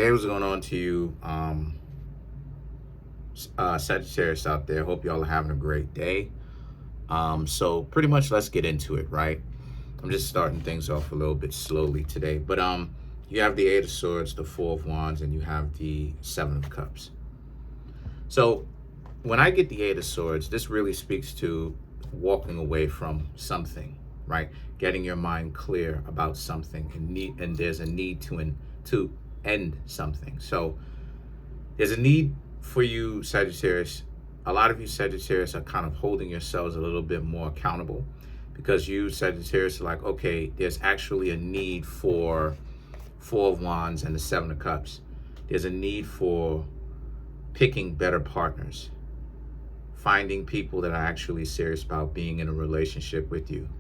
Hey, what's going on to you, Sagittarius out there? Hope y'all are having a great day. So pretty much let's get into it, right? I'm just starting things off a little bit slowly today, but you have the Eight of Swords, the Four of Wands, and you have the Seven of Cups. So when I get the Eight of Swords, this really speaks to walking away from something, right? Getting your mind clear about something, and there's a need to end something. So there's a need for you, Sagittarius. A lot of you Sagittarius are kind of holding yourselves a little bit more accountable because you Sagittarius are like, okay, there's actually a need for Four of Wands and the Seven of Cups. There's a need for picking better partners, finding people that are actually serious about being in a relationship with you,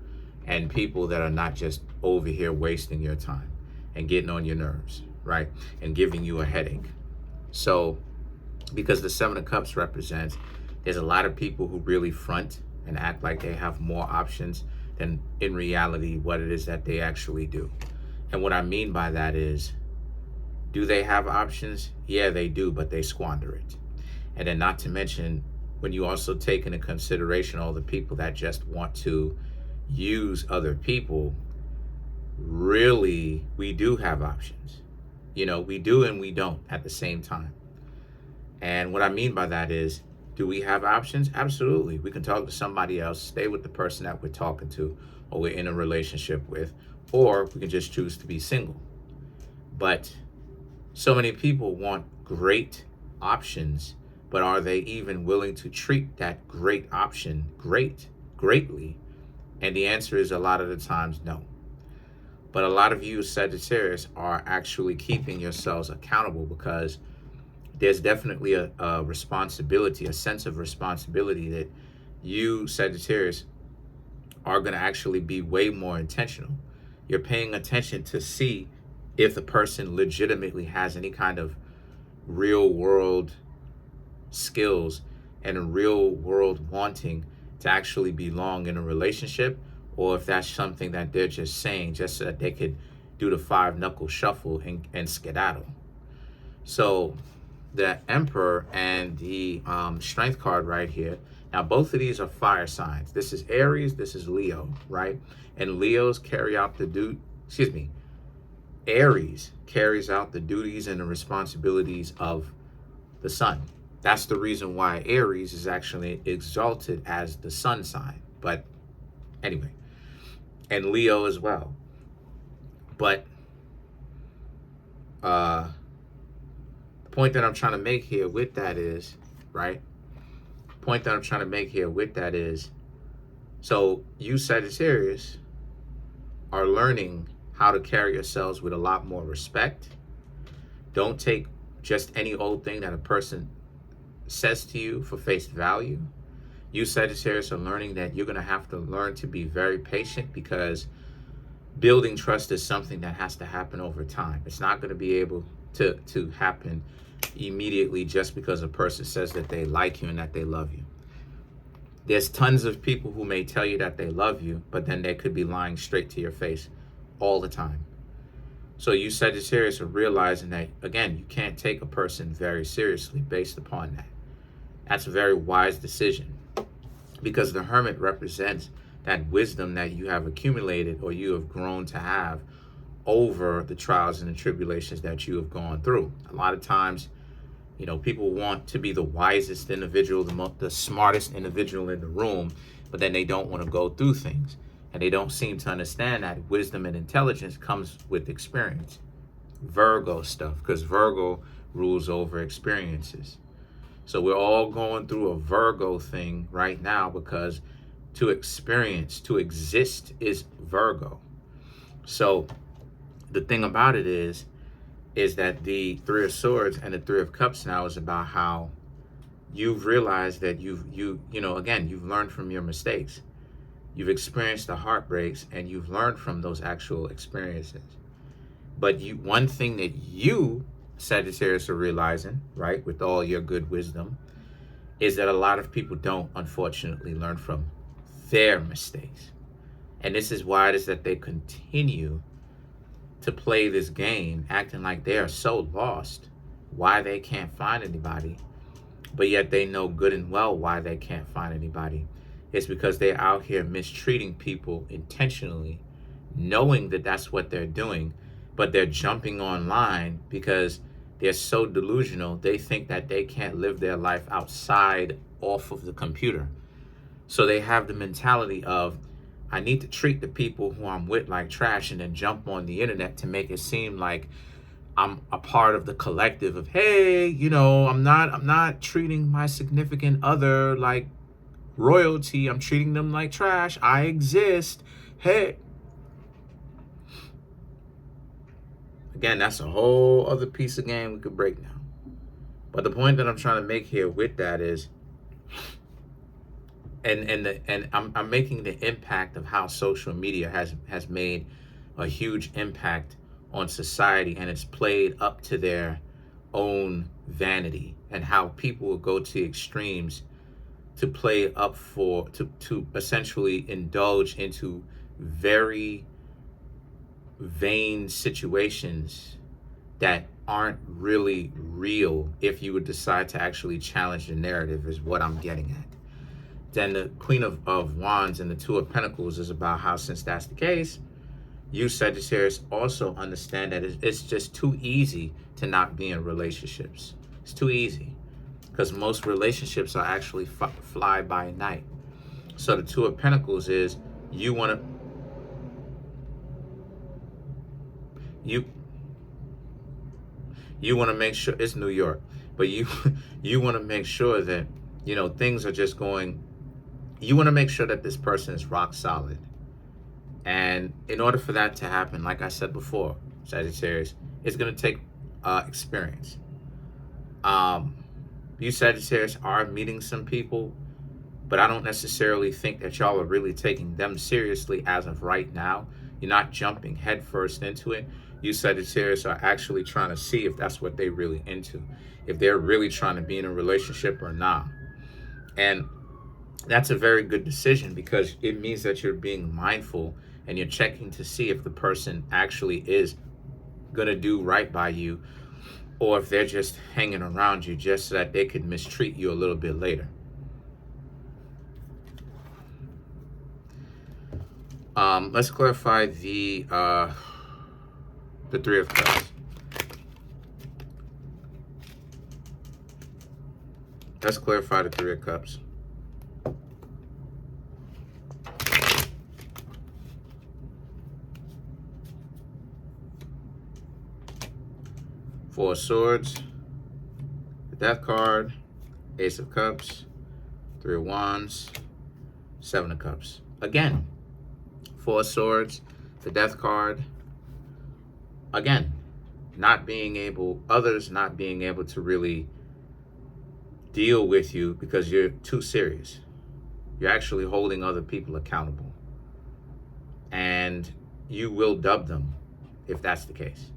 and people that are not just over here wasting your time and getting on your nerves, right? And giving you a headache. So, because the Seven of Cups represents, there's a lot of people who really front and act like they have more options than in reality what it is that they actually do. And what I mean by that is, do they have options? Yeah, they do, but they squander it. And then not to mention, when you also take into consideration all the people that just want to use other people, really, we do have options. You know, we do and we don't at the same time. And what I mean by that is, do we have options? Absolutely. We can talk to somebody else, stay with the person that we're talking to or we're in a relationship with, or we can just choose to be single. But so many people want great options, but are they even willing to treat that great option greatly? And the answer is a lot of the times no. But a lot of you Sagittarius are actually keeping yourselves accountable because there's definitely a responsibility, a sense of responsibility that you Sagittarius are going to actually be way more intentional. You're paying attention to see if the person legitimately has any kind of real world skills and a real world wanting to actually belong in a relationship, or if that's something that they're just saying just so that they could do the five knuckle shuffle and skedaddle. So the Emperor and the Strength card right here. Now, both of these are fire signs. This is Aries, this is Leo, right? And Leos carry out Aries carries out the duties and the responsibilities of the sun. That's the reason why Aries is actually exalted as the sun sign. But anyway, and Leo as well. But the point that I'm trying to make here with that is, right? Point that I'm trying to make here with that is, so you Sagittarius are learning how to carry yourselves with a lot more respect. Don't take just any old thing that a person says to you for face value. You Sagittarius are learning that you're going to have to learn to be very patient because building trust is something that has to happen over time. It's not going to be able to happen immediately just because a person says that they like you and that they love you. There's tons of people who may tell you that they love you, but then they could be lying straight to your face all the time. So you Sagittarius are realizing that, again, you can't take a person very seriously based upon that. That's a very wise decision because the Hermit represents that wisdom that you have accumulated or you have grown to have over the trials and the tribulations that you have gone through. A lot of times, you know, people want to be the wisest individual, the smartest individual in the room, but then they don't want to go through things. And they don't seem to understand that wisdom and intelligence comes with experience. Virgo stuff, because Virgo rules over experiences. So we're all going through a Virgo thing right now because to experience, to exist is Virgo. So the thing about it is that the Three of Swords and the Three of Cups now is about how you've realized that you've learned from your mistakes. You've experienced the heartbreaks and you've learned from those actual experiences. But one thing that you Sagittarius are realizing, right, with all your good wisdom, is that a lot of people don't, unfortunately, learn from their mistakes. And this is why it is that they continue to play this game, acting like they are so lost why they can't find anybody, but yet they know good and well why they can't find anybody. It's because they're out here mistreating people intentionally, knowing that that's what they're doing, but they're jumping online because they're so delusional. They think that they can't live their life outside off of the computer. So they have the mentality of, I need to treat the people who I'm with like trash, and then jump on the internet to make it seem like I'm a part of the collective of, hey, I'm not treating my significant other like royalty. I'm treating them like trash. I exist. Hey. Again, that's a whole other piece of game we could break now. But the point that I'm trying to make here with that is, and I'm making the impact of how social media has made a huge impact on society, and it's played up to their own vanity, and how people will go to extremes to play up to essentially indulge into very vain situations that aren't really real if you would decide to actually challenge the narrative, is what I'm getting at. Then the Queen of Wands and the Two of Pentacles is about how, since that's the case, you, Sagittarius, also understand that it's just too easy to not be in relationships. It's too easy, because most relationships are actually fly by night. So the Two of Pentacles is, you want to make sure, it's New York, but you want to make sure that things are just going. You want to make sure that this person is rock solid. And in order for that to happen, like I said before, Sagittarius, it's going to take experience. You Sagittarius are meeting some people, but I don't necessarily think that y'all are really taking them seriously as of right now. You're not jumping headfirst into it. You Sagittarius are actually trying to see if that's what they're really into, if they're really trying to be in a relationship or not. And that's a very good decision, because it means that you're being mindful and you're checking to see if the person actually is going to do right by you, or if they're just hanging around you just so that they could mistreat you a little bit later. Let's clarify the Three of Cups. Let's clarify the Three of Cups. Four of Swords, the Death card, Ace of Cups, Three of Wands, Seven of Cups. Again, Four of Swords, the Death card. Again, others not being able to really deal with you because you're too serious. You're actually holding other people accountable. And you will dub them if that's the case.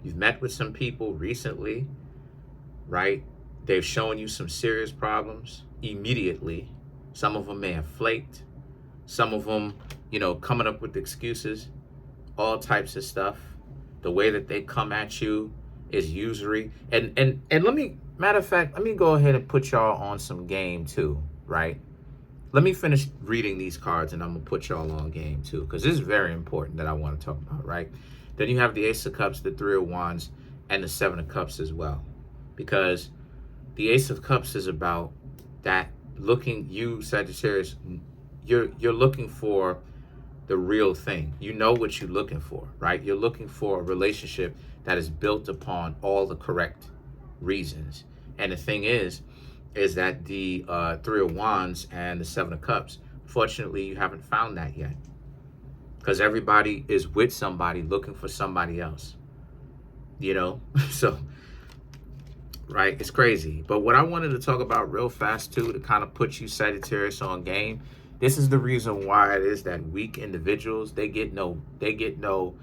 You've met with some people recently, right? They've shown you some serious problems immediately. Some of them may have flaked. Some of them, coming up with excuses, all types of stuff. The way that they come at you is usury. And let me go ahead and put y'all on some game too, right? Let me finish reading these cards and I'm going to put y'all on game too, because this is very important that I want to talk about, right? Then you have the Ace of Cups, the Three of Wands, and the Seven of Cups as well. Because the Ace of Cups is about that you, Sagittarius, you're looking for the real thing. You know what you're looking for, right? You're looking for a relationship that is built upon all the correct reasons. And the thing is that the Three of Wands and the Seven of Cups, fortunately, you haven't found that yet. Because everybody is with somebody looking for somebody else. So, right, it's crazy. But what I wanted to talk about real fast too, to kind of put you Sagittarius on game, this is the reason why it is that weak individuals, they get no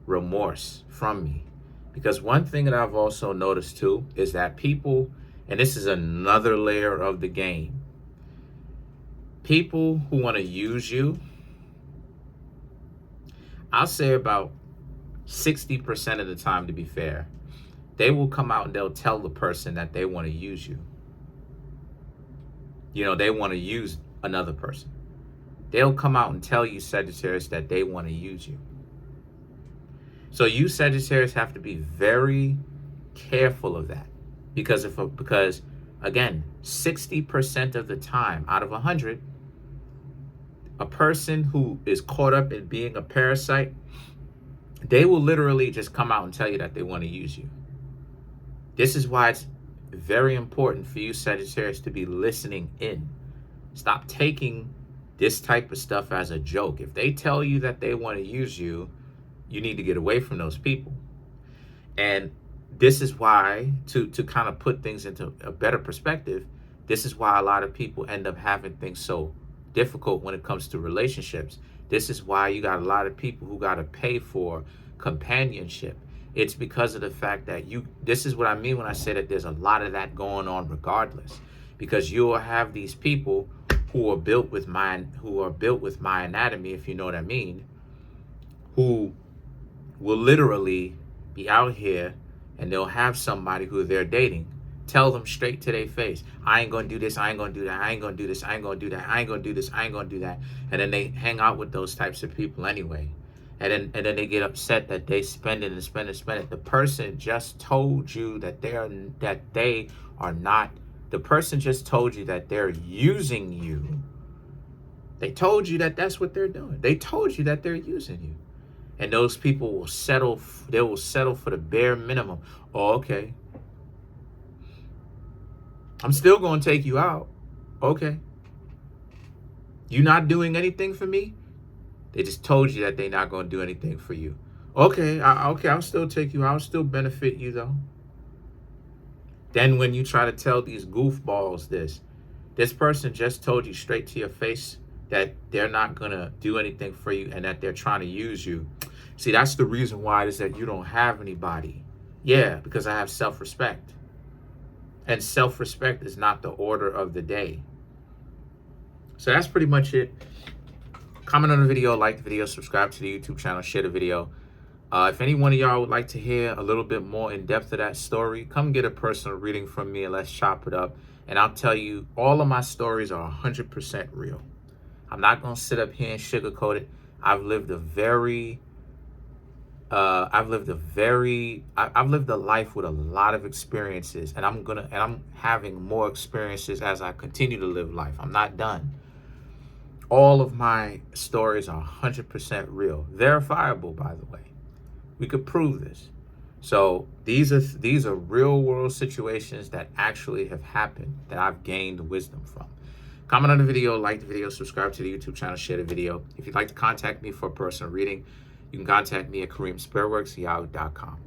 remorse from me. Because one thing that I've also noticed too is that people, and this is another layer of the game, people who want to use you, I'll say about 60% of the time, to be fair, they will come out and they'll tell the person that they want to use you. You know, they want to use another person. They'll come out and tell you, Sagittarius, that they want to use you. So you, Sagittarius, have to be very careful of that. Because again, 60% of the time out of 100, a person who is caught up in being a parasite, they will literally just come out and tell you that they want to use you. This is why it's very important for you, Sagittarius, to be listening in. Stop taking this type of stuff as a joke. If they tell you that they want to use you, you need to get away from those people. And this is why, to kind of put things into a better perspective, this is why a lot of people end up having things so difficult when it comes to relationships. This is why you got a lot of people who got to pay for companionship. It's because of the fact that this is what I mean when I say that there's a lot of that going on regardless. Because you'll have these people who are built with my anatomy, if you know what I mean, who will literally be out here and they'll have somebody who they're dating tell them straight to their face, I ain't gonna do this, I ain't gonna do that, I ain't gonna do this, I ain't gonna do that, I ain't gonna do this, I ain't gonna do that. And then they hang out with those types of people anyway. And then they get upset that they spend it. The person just told you that they are not. The person just told you that they're using you. They told you that that's what they're doing. They told you that they're using you. And those people will settle. They will settle for the bare minimum. Oh, okay. I'm still going to take you out. Okay. You not doing anything for me? They just told you that they're not going to do anything for you. Okay, I'll still take you. I'll still benefit you, though. Then when you try to tell these goofballs this person just told you straight to your face that they're not going to do anything for you and that they're trying to use you. See, that's the reason why it is that you don't have anybody. Yeah, because I have self-respect. And self-respect is not the order of the day. So that's pretty much it. Comment on the video, like the video, subscribe to the YouTube channel, share the video. If any one of y'all would like to hear a little bit more in depth of that story, come get a personal reading from me and let's chop it up. And I'll tell you, all of my stories are 100% real. I'm not going to sit up here and sugarcoat it. I've lived a life with a lot of experiences, and I'm having more experiences as I continue to live life. I'm not done. All of my stories are 100% real, verifiable, by the way. We could prove this. So these are real world situations that actually have happened that I've gained wisdom from. Comment on the video, like the video, subscribe to the YouTube channel, share the video. If you'd like to contact me for a personal reading, you can contact me at Kareemspiritworks@yahoo.com.